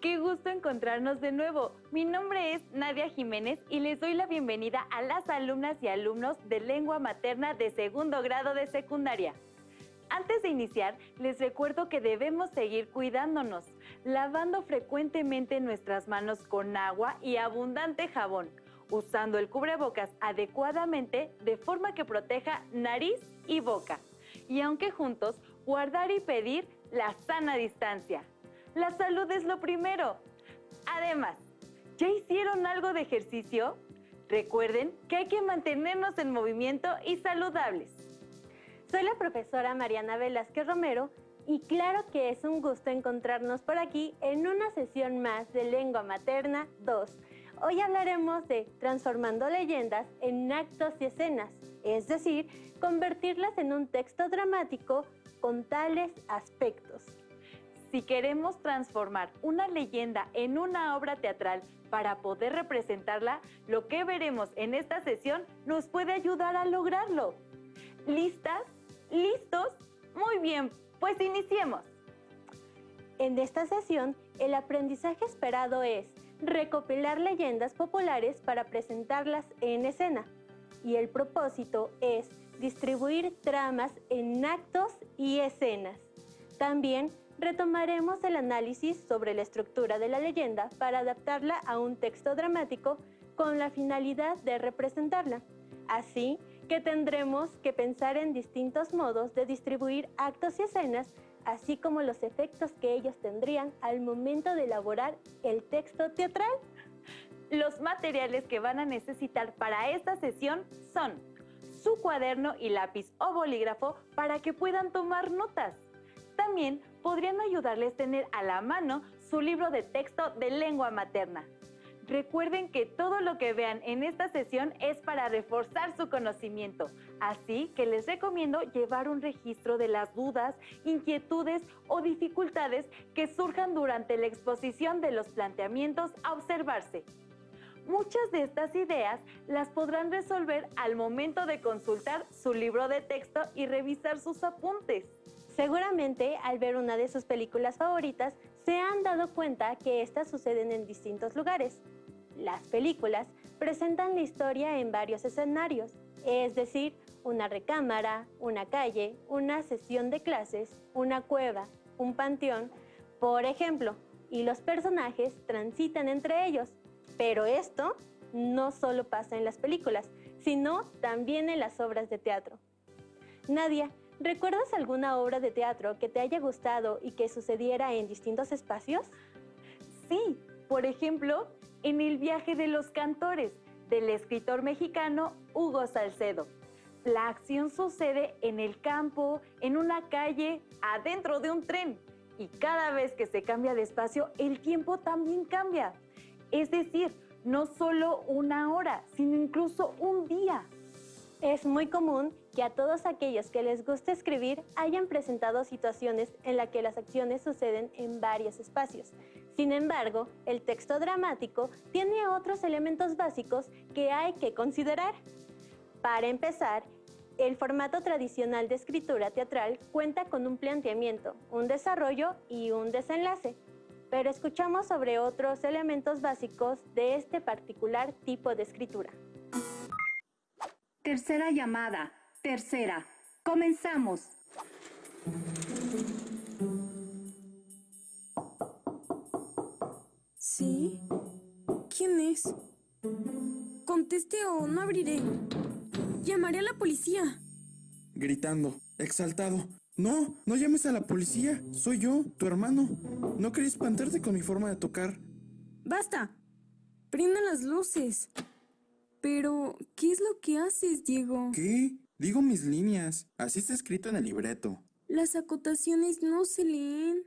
Qué gusto encontrarnos de nuevo. Mi nombre es Nadia Jiménez y les doy la bienvenida a las alumnas y alumnos de lengua materna de segundo grado de secundaria. Antes de iniciar, les recuerdo que debemos seguir cuidándonos, lavando frecuentemente nuestras manos con agua y abundante jabón, usando el cubrebocas adecuadamente de forma que proteja nariz y boca. Y aunque juntos, guardar y pedir la sana distancia. La salud es lo primero. Además, ¿ya hicieron algo de ejercicio? Recuerden que hay que mantenernos en movimiento y saludables. Soy la profesora Mariana Velázquez Romero y claro que es un gusto encontrarnos por aquí en una sesión más de Lengua Materna 2. Hoy hablaremos de transformando leyendas en actos y escenas, es decir, convertirlas en un texto dramático con tales aspectos. Si queremos transformar una leyenda en una obra teatral para poder representarla, lo que veremos en esta sesión nos puede ayudar a lograrlo. ¿Listas? ¿Listos? Muy bien, pues iniciemos. En esta sesión, el aprendizaje esperado es recopilar leyendas populares para presentarlas en escena. Y el propósito es distribuir tramas en actos y escenas. También retomaremos el análisis sobre la estructura de la leyenda para adaptarla a un texto dramático con la finalidad de representarla. Así que tendremos que pensar en distintos modos de distribuir actos y escenas, así como los efectos que ellos tendrían al momento de elaborar el texto teatral. Los materiales que van a necesitar para esta sesión son su cuaderno y lápiz o bolígrafo para que puedan tomar notas. También podrían ayudarles a tener a la mano su libro de texto de lengua materna. Recuerden que todo lo que vean en esta sesión es para reforzar su conocimiento, así que les recomiendo llevar un registro de las dudas, inquietudes o dificultades que surjan durante la exposición de los planteamientos a observarse. Muchas de estas ideas las podrán resolver al momento de consultar su libro de texto y revisar sus apuntes. Seguramente, al ver una de sus películas favoritas, se han dado cuenta que estas suceden en distintos lugares. Las películas presentan la historia en varios escenarios, es decir, una recámara, una calle, una sesión de clases, una cueva, un panteón, por ejemplo, y los personajes transitan entre ellos. Pero esto no solo pasa en las películas, sino también en las obras de teatro. Nadia, ¿recuerdas alguna obra de teatro que te haya gustado y que sucediera en distintos espacios? Sí, por ejemplo, en El viaje de los cantores, del escritor mexicano Hugo Salcedo. La acción sucede en el campo, en una calle, adentro de un tren. Y cada vez que se cambia de espacio, el tiempo también cambia. Es decir, no solo una hora, sino incluso un día. Es muy común que a todos aquellos que les gusta escribir hayan presentado situaciones en las que las acciones suceden en varios espacios. Sin embargo, el texto dramático tiene otros elementos básicos que hay que considerar. Para empezar, el formato tradicional de escritura teatral cuenta con un planteamiento, un desarrollo y un desenlace. Pero escuchamos sobre otros elementos básicos de este particular tipo de escritura. Tercera llamada. Tercera. Comenzamos. ¿Sí? ¿Quién es? Conteste o no abriré. Llamaré a la policía. Gritando, exaltado. No, no llames a la policía. Soy yo, tu hermano. No quería espantarte con mi forma de tocar. ¡Basta! Prenda las luces. Pero, ¿qué es lo que haces, Diego? ¿Qué? Digo mis líneas. Así está escrito en el libreto. Las acotaciones no se leen.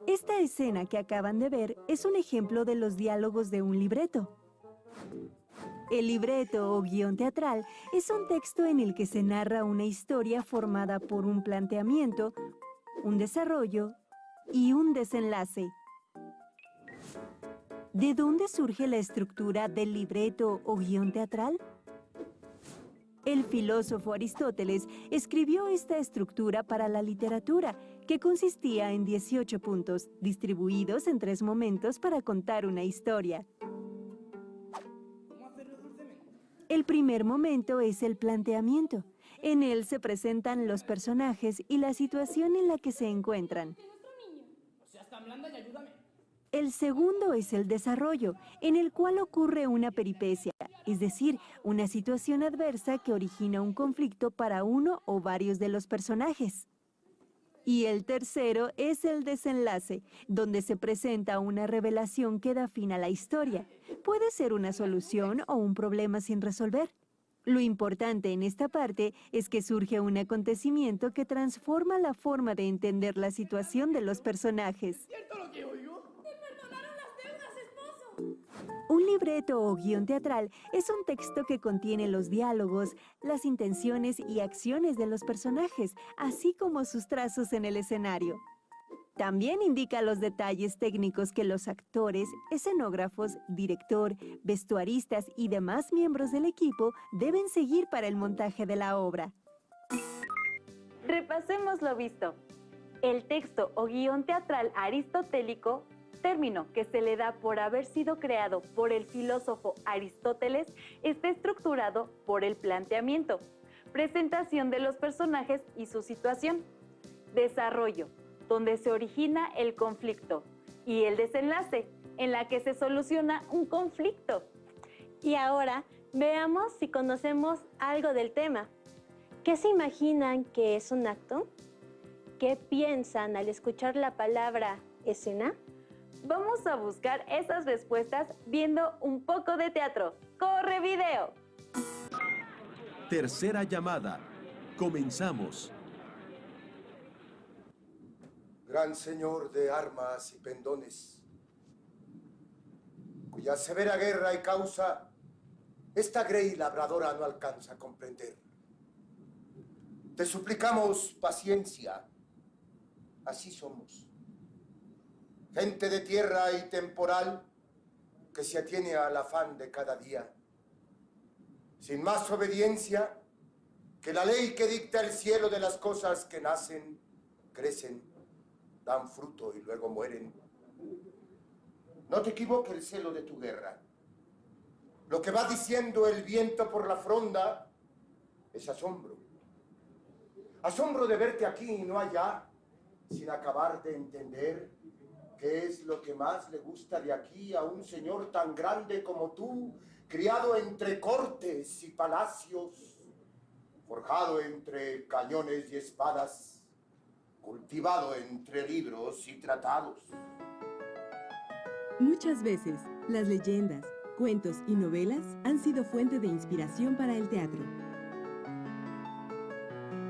Esta escena que acaban de ver es un ejemplo de los diálogos de un libreto. El libreto o guión teatral es un texto en el que se narra una historia formada por un planteamiento, un desarrollo y un desenlace. ¿De dónde surge la estructura del libreto o guión teatral? El filósofo Aristóteles escribió esta estructura para la literatura, que consistía en 18 puntos, distribuidos en 3 momentos para contar una historia. El primer momento es el planteamiento. En él se presentan los personajes y la situación en la que se encuentran. El segundo es el desarrollo, en el cual ocurre una peripecia, es decir, una situación adversa que origina un conflicto para uno o varios de los personajes. Y el tercero es el desenlace, donde se presenta una revelación que da fin a la historia. Puede ser una solución o un problema sin resolver. Lo importante en esta parte es que surge un acontecimiento que transforma la forma de entender la situación de los personajes. Un libreto o guión teatral es un texto que contiene los diálogos, las intenciones y acciones de los personajes, así como sus trazos en el escenario. También indica los detalles técnicos que los actores, escenógrafos, director, vestuaristas y demás miembros del equipo deben seguir para el montaje de la obra. Repasemos lo visto. El texto o guión teatral aristotélico, término que se le da por haber sido creado por el filósofo Aristóteles, está estructurado por el planteamiento, presentación de los personajes y su situación, desarrollo, donde se origina el conflicto, y el desenlace, en la que se soluciona un conflicto. Y ahora veamos si conocemos algo del tema. ¿Qué se imaginan que es un acto? ¿Qué piensan al escuchar la palabra escena? Vamos a buscar esas respuestas viendo un poco de teatro. ¡Corre video! Tercera llamada. Comenzamos. Gran señor de armas y pendones, cuya severa guerra y causa esta grey labradora no alcanza a comprender. Te suplicamos paciencia, así somos. Gente de tierra y temporal que se atiene al afán de cada día, sin más obediencia que la ley que dicta el cielo de las cosas que nacen, crecen, dan fruto y luego mueren. No te equivoque el celo de tu guerra. Lo que va diciendo el viento por la fronda es asombro. Asombro de verte aquí y no allá, sin acabar de entender qué es lo que más le gusta de aquí a un señor tan grande como tú, criado entre cortes y palacios, forjado entre cañones y espadas, cultivado entre libros y tratados. Muchas veces, las leyendas, cuentos y novelas han sido fuente de inspiración para el teatro.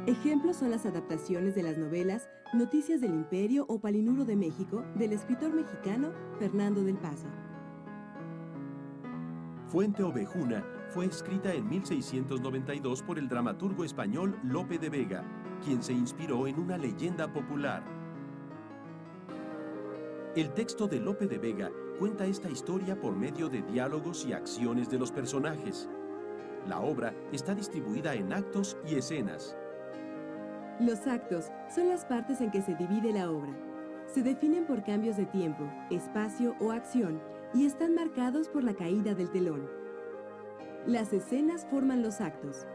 Ejemplos son las adaptaciones de las novelas Noticias del Imperio o Palinuro de México, del escritor mexicano Fernando del Paso. Fuente Ovejuna fue escrita en 1692 por el dramaturgo español Lope de Vega, quien se inspiró en una leyenda popular. El texto de Lope de Vega cuenta esta historia por medio de diálogos y acciones de los personajes. La obra está distribuida en actos y escenas. Los actos son las partes en que se divide la obra. Se definen por cambios de tiempo, espacio o acción y están marcados por la caída del telón. Las escenas forman los actos.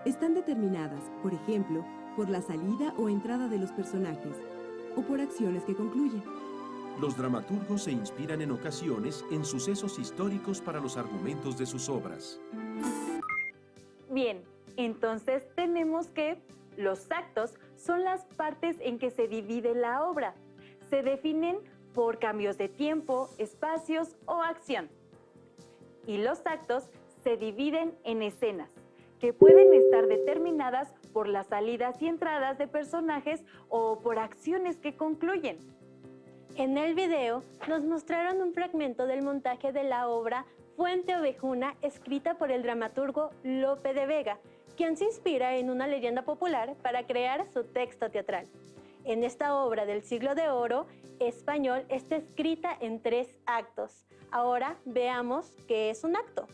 Están determinadas, por ejemplo, por la salida o entrada de los personajes, o por acciones que concluyen. Los dramaturgos se inspiran en ocasiones en sucesos históricos para los argumentos de sus obras. Bien, entonces tenemos que los actos son las partes en que se divide la obra. Se definen por cambios de tiempo, espacios o acción. Y los actos se dividen en escenas, que pueden estar determinadas por las salidas y entradas de personajes o por acciones que concluyen. En el video nos mostraron un fragmento del montaje de la obra Fuente Ovejuna, escrita por el dramaturgo Lope de Vega, quien se inspira en una leyenda popular para crear su texto teatral. En esta obra del siglo de oro español está escrita en 3 actos. Ahora veamos qué es un acto.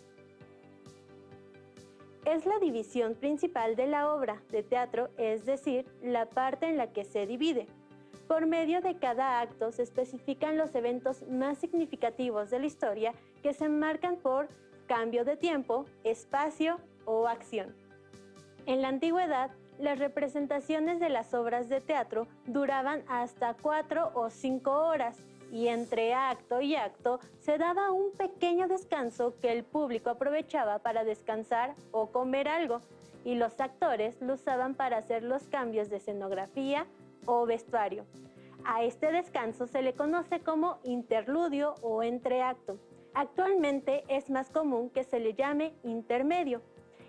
es la división principal de la obra de teatro, es decir, la parte en la que se divide. Por medio de cada acto se especifican los eventos más significativos de la historia que se enmarcan por cambio de tiempo, espacio o acción. En la antigüedad, las representaciones de las obras de teatro duraban hasta 4 o 5 horas y entre acto y acto se daba un pequeño descanso que el público aprovechaba para descansar o comer algo, y los actores lo usaban para hacer los cambios de escenografía o vestuario. A este descanso se le conoce como interludio o entreacto. Actualmente es más común que se le llame intermedio.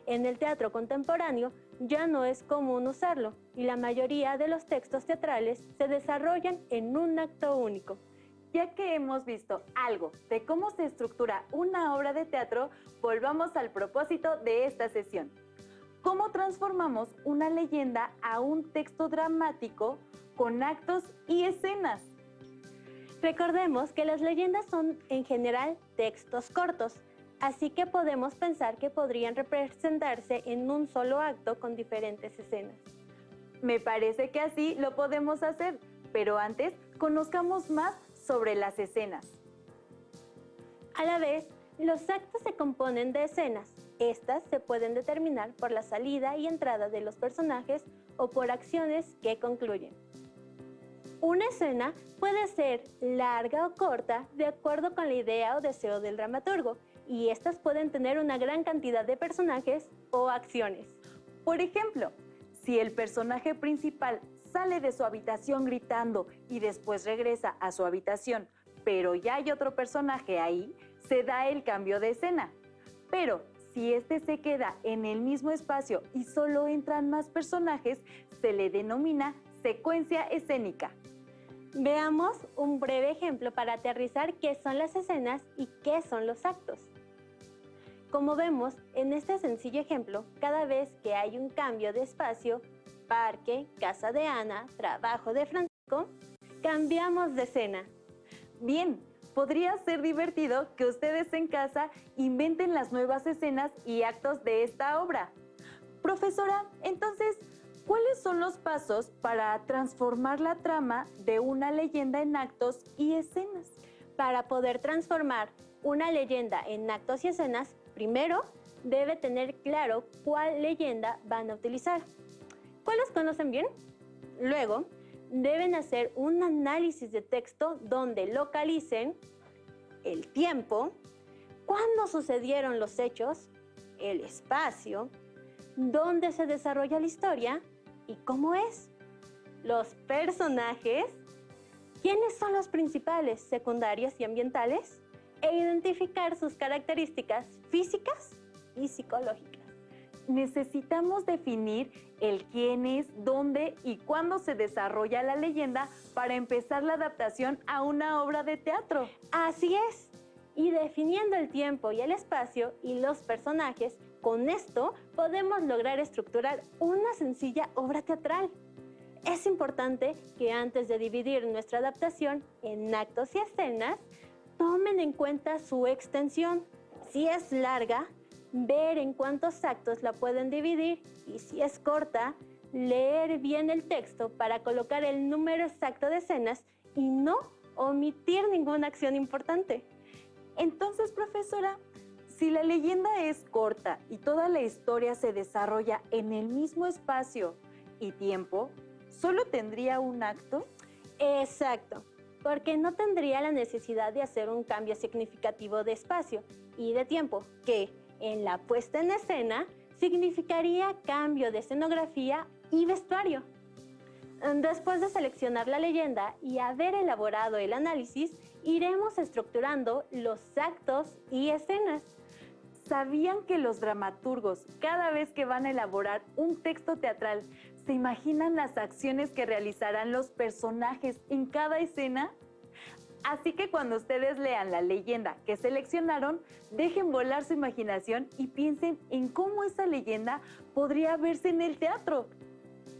En el teatro contemporáneo ya no es común usarlo y la mayoría de los textos teatrales se desarrollan en un acto único. Ya que hemos visto algo de cómo se estructura una obra de teatro, volvamos al propósito de esta sesión. ¿Cómo transformamos una leyenda a un texto dramático con actos y escenas? Recordemos que las leyendas son en general textos cortos, así que podemos pensar que podrían representarse en un solo acto con diferentes escenas. Me parece que así lo podemos hacer, pero antes conozcamos más sobre las escenas. A la vez, los actos se componen de escenas. Estas se pueden determinar por la salida y entrada de los personajes o por acciones que concluyen. Una escena puede ser larga o corta de acuerdo con la idea o deseo del dramaturgo, y estas pueden tener una gran cantidad de personajes o acciones. Por ejemplo, si el personaje principal sale de su habitación gritando y después regresa a su habitación, pero ya hay otro personaje ahí, se da el cambio de escena. Pero si este se queda en el mismo espacio y solo entran más personajes, se le denomina secuencia escénica. Veamos un breve ejemplo para aterrizar qué son las escenas y qué son los actos. Como vemos en este sencillo ejemplo, cada vez que hay un cambio de espacio, parque, casa de Ana, trabajo de Francisco, cambiamos de escena. Bien, podría ser divertido que ustedes en casa inventen las nuevas escenas y actos de esta obra. Profesora, entonces, ¿cuáles son los pasos para transformar la trama de una leyenda en actos y escenas? Para poder transformar una leyenda en actos y escenas, primero debe tener claro cuál leyenda van a utilizar. ¿Cuáles conocen bien? Luego, deben hacer un análisis de texto donde localicen el tiempo, cuándo sucedieron los hechos, el espacio, dónde se desarrolla la historia y cómo es, los personajes, quiénes son los principales, secundarios y ambientales, e identificar sus características físicas y psicológicas. Necesitamos definir el quién es, dónde y cuándo se desarrolla la leyenda para empezar la adaptación a una obra de teatro. Así es. Y definiendo el tiempo y el espacio y los personajes, con esto podemos lograr estructurar una sencilla obra teatral. Es importante que antes de dividir nuestra adaptación en actos y escenas, tomen en cuenta su extensión. Si es larga, ver en cuántos actos la pueden dividir, y si es corta, leer bien el texto para colocar el número exacto de escenas y no omitir ninguna acción importante. Entonces, profesora, si la leyenda es corta y toda la historia se desarrolla en el mismo espacio y tiempo, ¿solo tendría un acto? Exacto, porque no tendría la necesidad de hacer un cambio significativo de espacio y de tiempo, que en la puesta en escena significaría cambio de escenografía y vestuario. Después de seleccionar la leyenda y haber elaborado el análisis, iremos estructurando los actos y escenas. ¿Sabían que los dramaturgos, cada vez que van a elaborar un texto teatral, se imaginan las acciones que realizarán los personajes en cada escena? Así que cuando ustedes lean la leyenda que seleccionaron, dejen volar su imaginación y piensen en cómo esa leyenda podría verse en el teatro.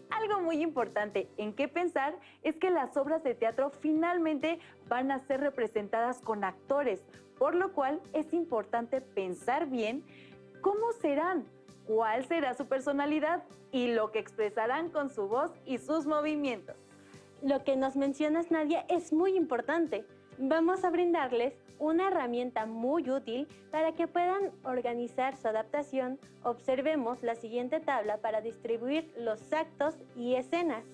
Algo muy importante en qué pensar es que las obras de teatro finalmente van a ser representadas con actores, por lo cual es importante pensar bien cómo serán, cuál será su personalidad y lo que expresarán con su voz y sus movimientos. Lo que nos mencionas, Nadia, es muy importante. Vamos a brindarles una herramienta muy útil para que puedan organizar su adaptación. Observemos la siguiente tabla para distribuir los actos y escenas.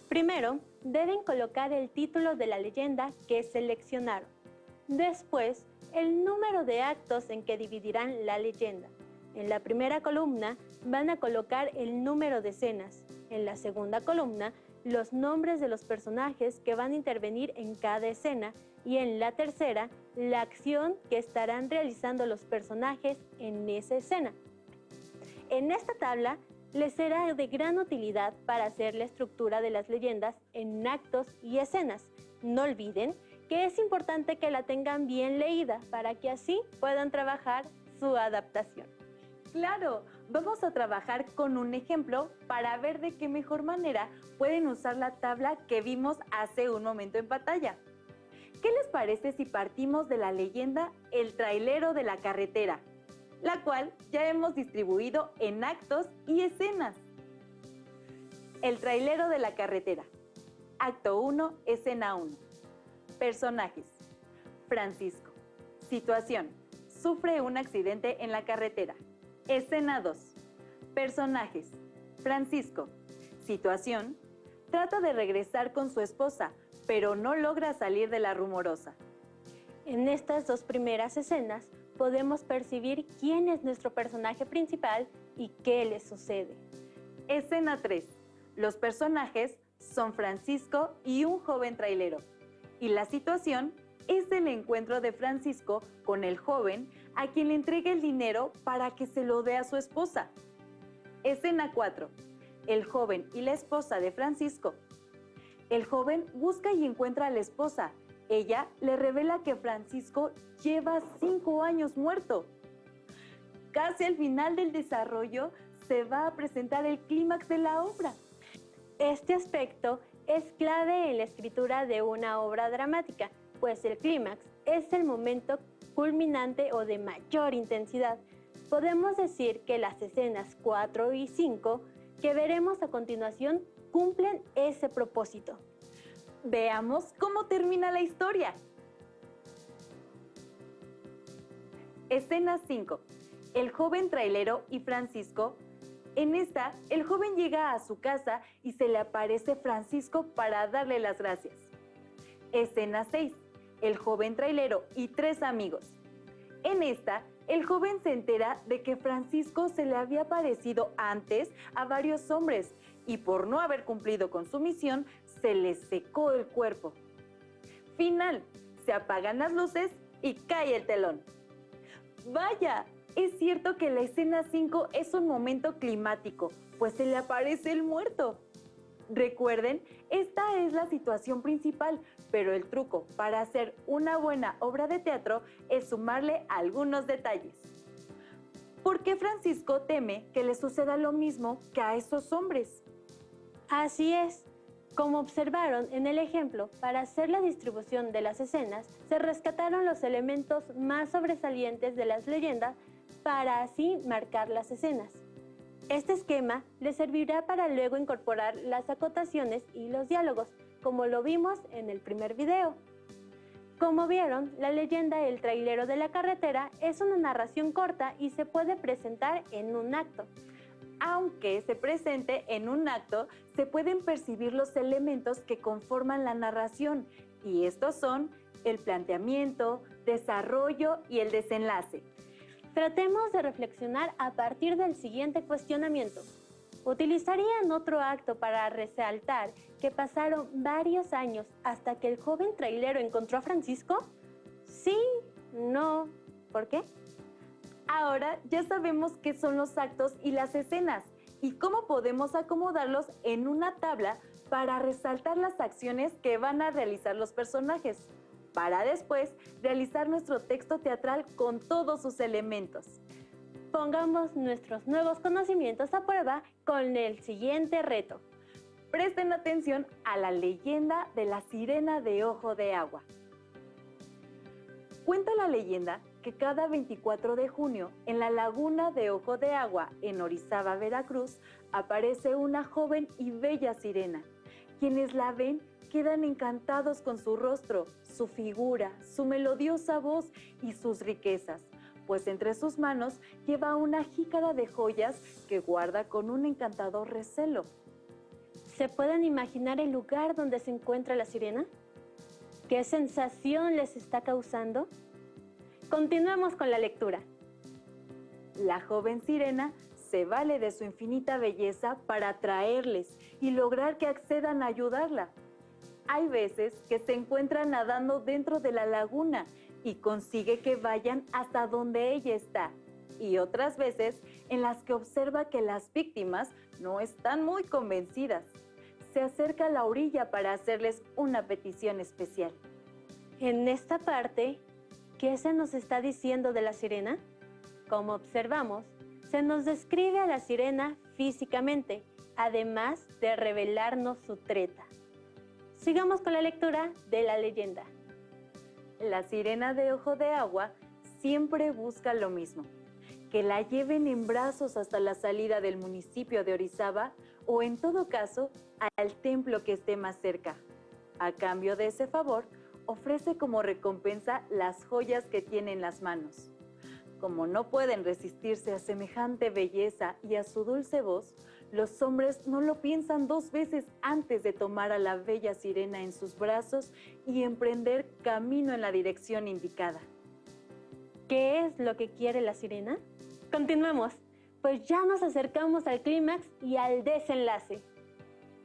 Primero, deben colocar el título de la leyenda que seleccionaron. Después, el número de actos en que dividirán la leyenda. En la primera columna van a colocar el número de escenas. En la segunda columna, los nombres de los personajes que van a intervenir en cada escena. Y en la tercera, la acción que estarán realizando los personajes en esa escena. En esta tabla les será de gran utilidad para hacer la estructura de las leyendas en actos y escenas. No olviden que es importante que la tengan bien leída para que así puedan trabajar su adaptación. Claro, vamos a trabajar con un ejemplo para ver de qué mejor manera pueden usar la tabla que vimos hace un momento en pantalla. ¿Qué les parece si partimos de la leyenda El trailero de la carretera, la cual ya hemos distribuido en actos y escenas? El trailero de la carretera. Acto 1, escena 1. Personajes. Francisco. Situación. Sufre un accidente en la carretera. Escena 2. Personajes. Francisco. Situación. Trata de regresar con su esposa, pero no logra salir de la rumorosa. En estas dos primeras escenas podemos percibir quién es nuestro personaje principal y qué le sucede. Escena 3. Los personajes son Francisco y un joven trailero. Y la situación es el encuentro de Francisco con el joven a quien le entrega el dinero para que se lo dé a su esposa. Escena 4. El joven y la esposa de Francisco. El joven busca y encuentra a la esposa. Ella le revela que Francisco lleva 5 años muerto. Casi al final del desarrollo se va a presentar el clímax de la obra. Este aspecto es clave en la escritura de una obra dramática, pues el clímax es el momento culminante o de mayor intensidad. Podemos decir que las escenas 4 y 5 que veremos a continuación cumplen ese propósito. Veamos cómo termina la historia. Escena 5. El joven trailero y Francisco. En esta, el joven llega a su casa y se le aparece Francisco para darle las gracias. Escena 6. El joven trailero y 3 amigos. En esta, el joven se entera de que Francisco se le había aparecido antes a varios hombres y por no haber cumplido con su misión, se le secó el cuerpo. Final. Se apagan las luces y cae el telón. ¡Vaya! Es cierto que la escena 5 es un momento climático, pues se le aparece el muerto. Recuerden, esta es la situación principal, pero el truco para hacer una buena obra de teatro es sumarle algunos detalles. ¿Por qué Francisco teme que le suceda lo mismo que a esos hombres? Así es. Como observaron en el ejemplo, para hacer la distribución de las escenas, se rescataron los elementos más sobresalientes de las leyendas para así marcar las escenas. Este esquema les servirá para luego incorporar las acotaciones y los diálogos, como lo vimos en el primer video. Como vieron, la leyenda El trailero de la carretera es una narración corta y se puede presentar en un acto. Aunque se presente en un acto, se pueden percibir los elementos que conforman la narración, y estos son el planteamiento, desarrollo y el desenlace. Tratemos de reflexionar a partir del siguiente cuestionamiento. ¿Utilizarían otro acto para resaltar que pasaron varios años hasta que el joven trailero encontró a Francisco? Sí, no. ¿Por qué? Ahora ya sabemos qué son los actos y las escenas y cómo podemos acomodarlos en una tabla para resaltar las acciones que van a realizar los personajes, para después realizar nuestro texto teatral con todos sus elementos. Pongamos nuestros nuevos conocimientos a prueba con el siguiente reto. Presten atención a la leyenda de la sirena de ojo de agua. Cuenta la leyenda que cada 24 de junio en la laguna de Ojo de Agua, en Orizaba, Veracruz, aparece una joven y bella sirena. Quienes la ven quedan encantados con su rostro, su figura, su melodiosa voz y sus riquezas, pues entre sus manos lleva una jícara de joyas que guarda con un encantador recelo. ¿Se pueden imaginar el lugar donde se encuentra la sirena? ¿Qué sensación les está causando? Continuemos con la lectura. La joven sirena se vale de su infinita belleza para atraerles y lograr que accedan a ayudarla. Hay veces que se encuentra nadando dentro de la laguna y consigue que vayan hasta donde ella está, y otras veces en las que observa que las víctimas no están muy convencidas. Se acerca a la orilla para hacerles una petición especial. En esta parte, ¿qué se nos está diciendo de la sirena? Como observamos, se nos describe a la sirena físicamente, además de revelarnos su treta. Sigamos con la lectura de la leyenda. La sirena de Ojo de Agua siempre busca lo mismo: que la lleven en brazos hasta la salida del municipio de Orizaba o, en todo caso, al templo que esté más cerca. A cambio de ese favor, ofrece como recompensa las joyas que tiene en las manos. Como no pueden resistirse a semejante belleza y a su dulce voz, los hombres no lo piensan dos veces antes de tomar a la bella sirena en sus brazos y emprender camino en la dirección indicada. ¿Qué es lo que quiere la sirena? Continuemos, pues ya nos acercamos al clímax y al desenlace.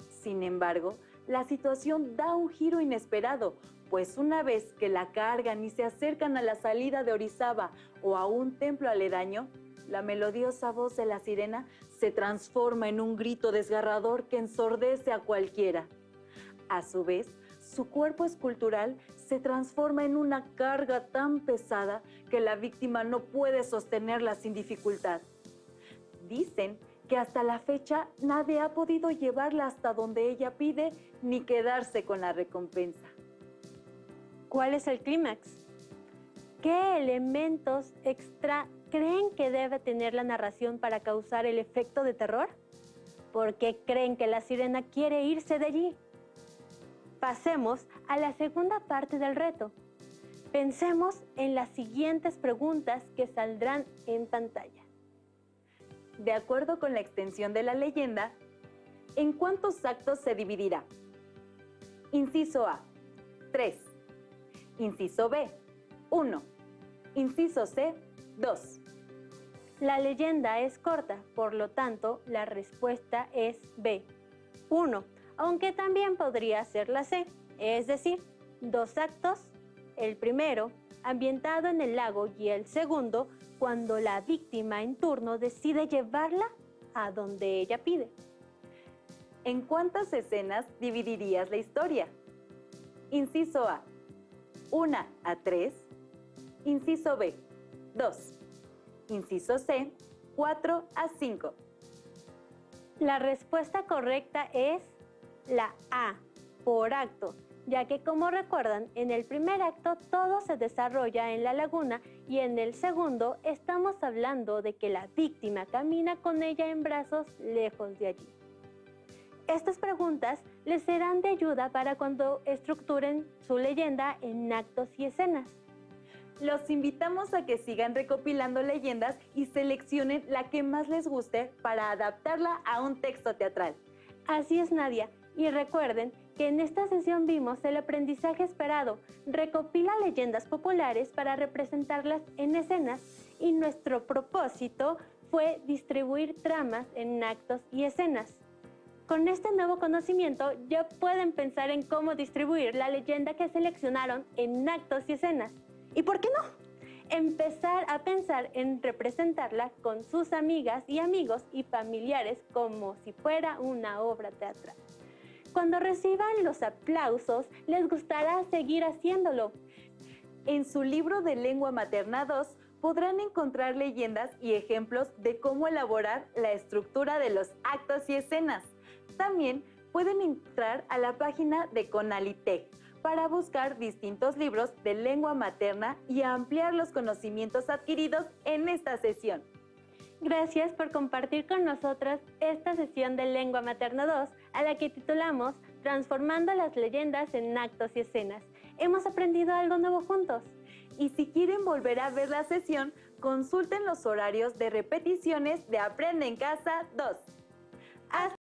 Sin embargo, la situación da un giro inesperado, pues una vez que la cargan y se acercan a la salida de Orizaba o a un templo aledaño, la melodiosa voz de la sirena se transforma en un grito desgarrador que ensordece a cualquiera. A su vez, su cuerpo escultural se transforma en una carga tan pesada que la víctima no puede sostenerla sin dificultad. Dicen que hasta la fecha nadie ha podido llevarla hasta donde ella pide ni quedarse con la recompensa. ¿Cuál es el clímax? ¿Qué elementos extra creen que debe tener la narración para causar el efecto de terror? ¿Por qué creen que la sirena quiere irse de allí? Pasemos a la segunda parte del reto. Pensemos en las siguientes preguntas que saldrán en pantalla. De acuerdo con la extensión de la leyenda, ¿en cuántos actos se dividirá? Inciso A, 3. Inciso B, 1. Inciso C, 2. La leyenda es corta, por lo tanto, la respuesta es B, 1, aunque también podría ser la C, es decir, 2 actos, el primero ambientado en el lago y el segundo cuando la víctima en turno decide llevarla a donde ella pide. ¿En cuántas escenas dividirías la historia? Inciso A, 1 a 3. Inciso B, 2. Inciso C, 4 a 5. La respuesta correcta es la A, por acto, ya que, como recuerdan, en el primer acto todo se desarrolla en la laguna y en el segundo estamos hablando de que la víctima camina con ella en brazos lejos de allí. Estas preguntas les serán de ayuda para cuando estructuren su leyenda en actos y escenas. Los invitamos a que sigan recopilando leyendas y seleccionen la que más les guste para adaptarla a un texto teatral. Así es, Nadia. Y recuerden que en esta sesión vimos el aprendizaje esperado. Recopila leyendas populares para representarlas en escenas y nuestro propósito fue distribuir tramas en actos y escenas. Con este nuevo conocimiento ya pueden pensar en cómo distribuir la leyenda que seleccionaron en actos y escenas. ¿Y por qué no? Empezar a pensar en representarla con sus amigas y amigos y familiares como si fuera una obra teatral. Cuando reciban los aplausos, les gustará seguir haciéndolo. En su libro de Lengua Materna 2 podrán encontrar leyendas y ejemplos de cómo elaborar la estructura de los actos y escenas. También pueden entrar a la página de Conalitec para buscar distintos libros de lengua materna y ampliar los conocimientos adquiridos en esta sesión. Gracias por compartir con nosotros esta sesión de Lengua Materna 2, a la que titulamos Transformando las leyendas en actos y escenas. Hemos aprendido algo nuevo juntos. Y si quieren volver a ver la sesión, consulten los horarios de repeticiones de Aprende en Casa 2. ¡Hasta